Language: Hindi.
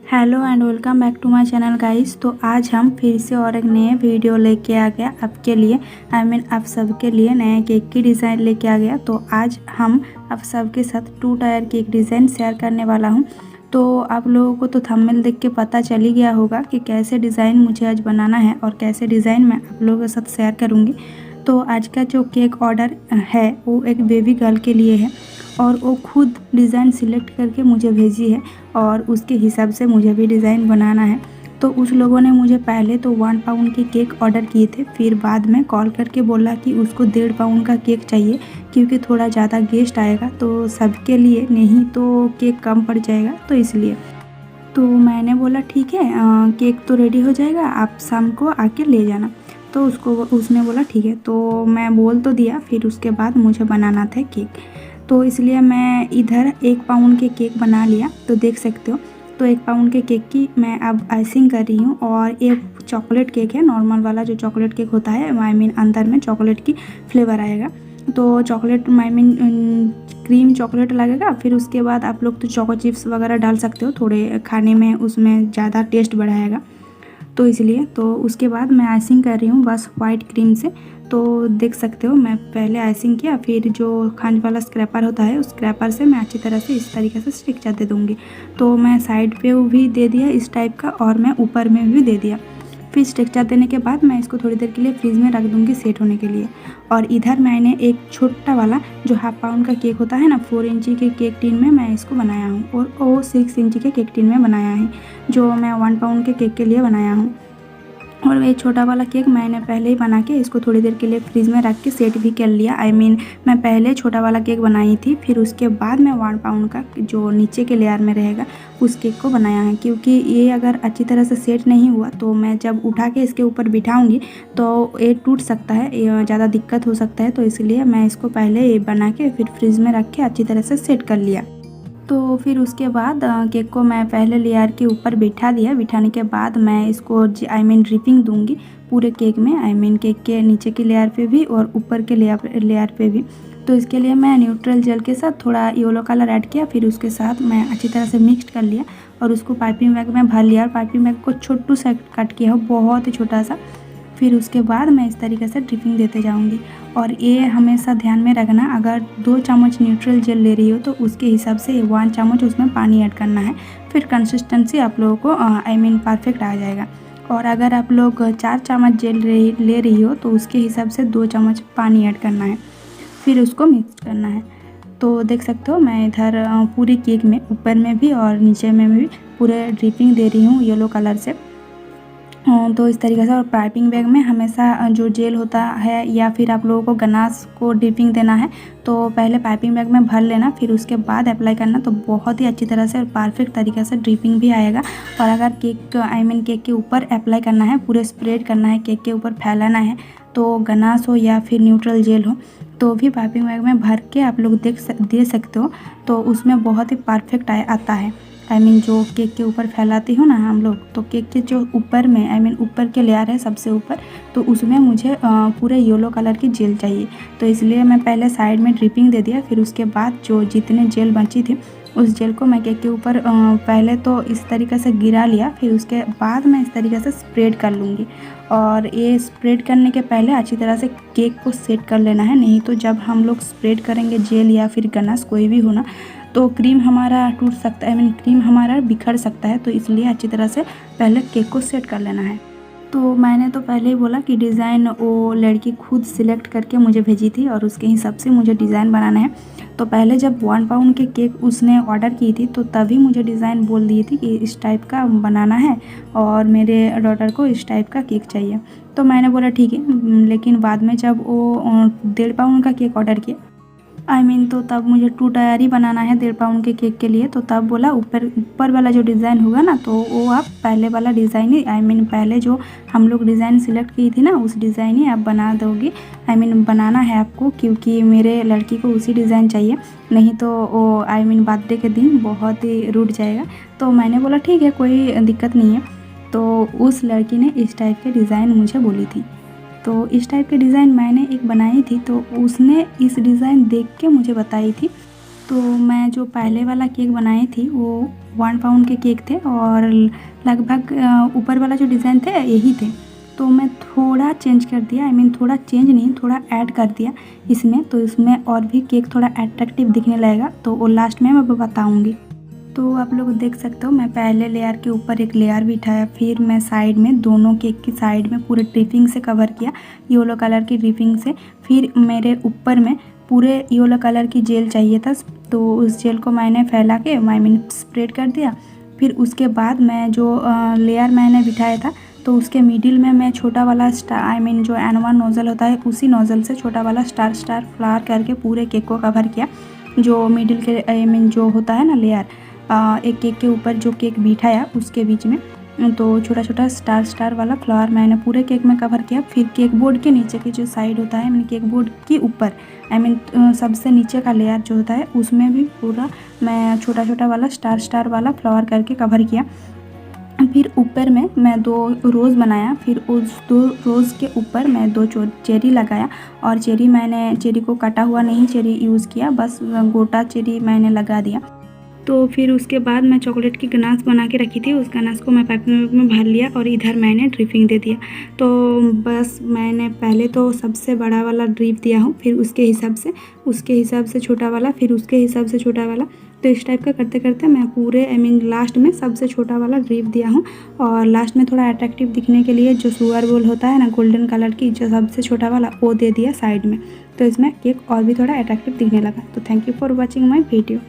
Hello and welcome back to my channel guys. तो आज हम फिर से और एक नए वीडियो लेके आ गया आपके लिए। आप सबके लिए नए केक की डिज़ाइन लेके आ गया। तो आज हम आप सबके साथ 2 टायर केक डिज़ाइन शेयर करने वाला हूं। तो आप लोगों को तो थंबनेल देख के पता चल ही गया होगा कि कैसे डिज़ाइन मुझे आज बनाना है और कैसे डिज़ाइन मैं आप लोगों के साथ शेयर करूँगी। तो आज का जो केक ऑर्डर है वो एक बेबी गर्ल के लिए है और वो खुद डिज़ाइन सिलेक्ट करके मुझे भेजी है और उसके हिसाब से मुझे भी डिज़ाइन बनाना है। तो उस लोगों ने मुझे पहले तो 1 पाउंड के केक ऑर्डर किए थे, फिर बाद में कॉल करके बोला कि उसको 1.5 पाउंड का केक चाहिए क्योंकि थोड़ा ज़्यादा गेस्ट आएगा तो सबके लिए, नहीं तो केक कम पड़ जाएगा, तो इसलिए। तो मैंने बोला ठीक है, केक तो रेडी हो जाएगा, आप शाम को आके ले जाना। तो उसने बोला ठीक है। तो मैं बोल तो दिया, फिर उसके बाद मुझे बनाना था केक, तो इसलिए मैं इधर 1 पाउंड के केक बना लिया। तो देख सकते हो, तो 1 पाउंड के केक की मैं अब आइसिंग कर रही हूँ। और एक चॉकलेट केक है, नॉर्मल वाला जो चॉकलेट केक होता है, अंदर में चॉकलेट की फ्लेवर आएगा। तो चॉकलेट क्रीम चॉकलेट लगेगा। फिर उसके बाद आप लोग तो चोको चिप्स वगैरह डाल सकते हो, थोड़े खाने में उसमें ज़्यादा टेस्ट बढ़ाएगा, तो इसलिए। तो उसके बाद मैं आइसिंग कर रही हूँ बस वाइट क्रीम से। तो देख सकते हो, मैं पहले आइसिंग किया, फिर जो खाने वाला स्क्रैपर होता है उस स्क्रैपर से मैं अच्छी तरह से इस तरीके से स्टिक्चर दे दूँगी। तो मैं साइड पे भी दे दिया इस टाइप का और मैं ऊपर में भी दे दिया। फिर स्टिक्चर देने के बाद मैं इसको थोड़ी देर के लिए फ्रीज में रख दूँगी सेट होने के लिए। और इधर मैंने एक छोटा वाला जो 1/2 पाउंड का केक होता है ना, 4 इंची के केक टिन में मैं इसको बनाया हूँ और वो 6 इंची के केक टिन में बनाया है, जो मैं 1 पाउंड के केक के लिए बनाया हूँ। और ये छोटा वाला केक मैंने पहले ही बना के इसको थोड़ी देर के लिए फ्रीज में रख के सेट भी कर लिया। मैं पहले छोटा वाला केक बनाई थी, फिर उसके बाद मैं 1 पाउंड का जो नीचे के लेयर में रहेगा उस केक को बनाया है। क्योंकि ये अगर अच्छी तरह से सेट नहीं हुआ तो मैं जब उठा के इसके ऊपर बिठाऊंगी तो ये टूट सकता है, ये ज़्यादा दिक्कत हो सकता है। तो इसलिए मैं इसको पहले ये बना के फिर फ्रीज में रख के अच्छी तरह से सेट कर लिया। तो फिर उसके बाद केक को मैं पहले लेयर के ऊपर बिठा दिया। बिठाने के बाद मैं इसको ड्रिपिंग दूंगी पूरे केक में, केक के नीचे के लेयर पे भी और ऊपर के लेयर पे भी। तो इसके लिए मैं न्यूट्रल जेल के साथ थोड़ा येलो कलर ऐड किया, फिर उसके साथ मैं अच्छी तरह से मिक्स कर लिया और उसको पाइपिंग बैग में भर लिया। और पाइपिंग बैग को छोटू सा कट किया हो, बहुत ही छोटा सा। फिर उसके बाद मैं इस तरीके से ड्रिपिंग देते जाऊंगी। और ये हमेशा ध्यान में रखना, अगर 2 चम्मच न्यूट्रल जेल ले रही हो तो उसके हिसाब से 1 चम्मच उसमें पानी ऐड करना है। फिर कंसिस्टेंसी आप लोगों को परफेक्ट आ जाएगा। और अगर आप लोग 4 चम्मच जेल ले रही हो तो उसके हिसाब से 2 चम्मच पानी ऐड करना है, फिर उसको मिक्स करना है। तो देख सकते हो, मैं इधर पूरी केक में ऊपर में भी और नीचे में भी पूरे ड्रिपिंग दे रही हूँ येलो कलर से। तो इस तरीके से। और पाइपिंग बैग में हमेशा जो जेल होता है या फिर आप लोगों को गनाश को डिपिंग देना है तो पहले पाइपिंग बैग में भर लेना, फिर उसके बाद अप्लाई करना, तो बहुत ही अच्छी तरह से और परफेक्ट तरीके से ड्रिपिंग भी आएगा। और अगर केक के ऊपर अप्लाई करना है, पूरे स्प्रेड करना है, केक के ऊपर फैलाना है, तो गनाश हो या फिर न्यूट्रल जेल हो तो भी पाइपिंग बैग में भर के आप लोग दे सकते हो। तो उसमें बहुत ही परफेक्ट आता है। जो केक के ऊपर फैलाती हूँ ना हम लोग, तो केक के जो ऊपर में ऊपर के लेयर है सबसे ऊपर, तो उसमें मुझे पूरे येलो कलर की जेल चाहिए। तो इसलिए मैं पहले साइड में ड्रिपिंग दे दिया, फिर उसके बाद जो जितने जेल बची थी उस जेल को मैं केक के ऊपर पहले तो इस तरीके से गिरा लिया, फिर उसके बाद मैं इस तरीके से स्प्रेड कर लूँगी। और ये स्प्रेड करने के पहले अच्छी तरह से केक को सेट कर लेना है, नहीं तो जब हम लोग स्प्रेड करेंगे जेल या फिर गनाश कोई भी होना तो क्रीम हमारा टूट सकता है, क्रीम हमारा बिखर सकता है। तो इसलिए अच्छी तरह से पहले केक को सेट कर लेना है। तो मैंने तो पहले ही बोला कि डिज़ाइन वो लड़की खुद सिलेक्ट करके मुझे भेजी थी और उसके हिसाब से मुझे डिज़ाइन बनाना है। तो पहले जब 1 पाउंड के केक उसने ऑर्डर की थी तो तभी मुझे डिज़ाइन बोल दी थी कि इस टाइप का बनाना है और मेरे डॉटर को इस टाइप का केक चाहिए। तो मैंने बोला ठीक है। लेकिन बाद में जब वो 1.5 पाउंड का केक ऑर्डर किया, तो तब मुझे 2 टायर ही बनाना है 1.5 पाउंड के केक के लिए। तो तब बोला ऊपर वाला जो डिज़ाइन होगा ना, तो वो आप पहले वाला डिज़ाइन ही पहले जो हम लोग डिज़ाइन सिलेक्ट की थी ना उस डिज़ाइन ही आप बना दोगे। बनाना है आपको, क्योंकि मेरे लड़की को उसी डिज़ाइन चाहिए, नहीं तो वो बर्थडे के दिन बहुत ही रूठ जाएगा। तो मैंने बोला ठीक है, कोई दिक्कत नहीं है। तो उस लड़की ने इस टाइप के डिज़ाइन मुझे बोली थी। तो इस टाइप के डिज़ाइन मैंने एक बनाई थी, तो उसने इस डिज़ाइन देख के मुझे बताई थी तो मैं जो पहले वाला केक बनाई थी वो 1 पाउंड के केक थे और लगभग ऊपर वाला जो डिज़ाइन थे यही थे। तो मैं थोड़ा चेंज कर दिया, थोड़ा चेंज नहीं, थोड़ा ऐड कर दिया इसमें, तो इसमें और भी केक थोड़ा अट्रैक्टिव दिखने लगेगा। तो वो लास्ट में मैं बताऊँगी। तो आप लोग देख सकते हो मैं पहले लेयर के ऊपर एक लेयर बिठाया, फिर मैं साइड में दोनों केक की साइड में पूरे ड्रिपिंग से कवर किया, येलो कलर की ड्रिपिंग से। फिर मेरे ऊपर में पूरे येलो कलर की जेल चाहिए था, तो उस जेल को मैंने फैला के स्प्रेड कर दिया। फिर उसके बाद मैं जो लेयर मैंने बिठाया था तो उसके मिडिल में मैं छोटा वाला स्टार जो N1 नोज़ल होता है उसी नोज़ल से छोटा वाला स्टार फ्लावर करके पूरे केक को कवर किया। जो मिडिल के जो होता है ना लेयर, एक केक के ऊपर जो केक बिठाया उसके बीच में, तो छोटा छोटा स्टार वाला फ्लावर मैंने पूरे केक में कवर किया। फिर केक बोर्ड के नीचे की जो साइड होता है, केक बोर्ड के ऊपर सबसे नीचे का लेयर जो होता है उसमें भी पूरा मैं छोटा छोटा वाला स्टार वाला फ्लावर करके कवर किया। फिर ऊपर में मैं 2 रोज़ बनाया, फिर उस 2 रोज़ के ऊपर मैं 2 चेरी लगाया। और चेरी को कटा हुआ नहीं चेरी यूज़ किया, बस गोटा चेरी मैंने लगा दिया। तो फिर उसके बाद मैं चॉकलेट की गनाश बना के रखी थी, उस गनाश को मैं पाइपिंग में भर लिया और इधर मैंने ड्रिपिंग दे दिया। तो बस मैंने पहले तो सबसे बड़ा वाला ड्रिप दिया हूँ, फिर उसके हिसाब से छोटा वाला, फिर उसके हिसाब से छोटा वाला। तो इस टाइप का करते करते मैं पूरे लास्ट में सबसे छोटा वाला ड्रिप दिया हूँ। और लास्ट में थोड़ा अट्रैक्टिव दिखने के लिए जो शुगर बोल होता है ना गोल्डन कलर की, जो सबसे छोटा वाला वो दे दिया साइड में। तो इसमें केक और भी थोड़ा अट्रैक्टिव दिखने लगा। तो thank you for watching my video.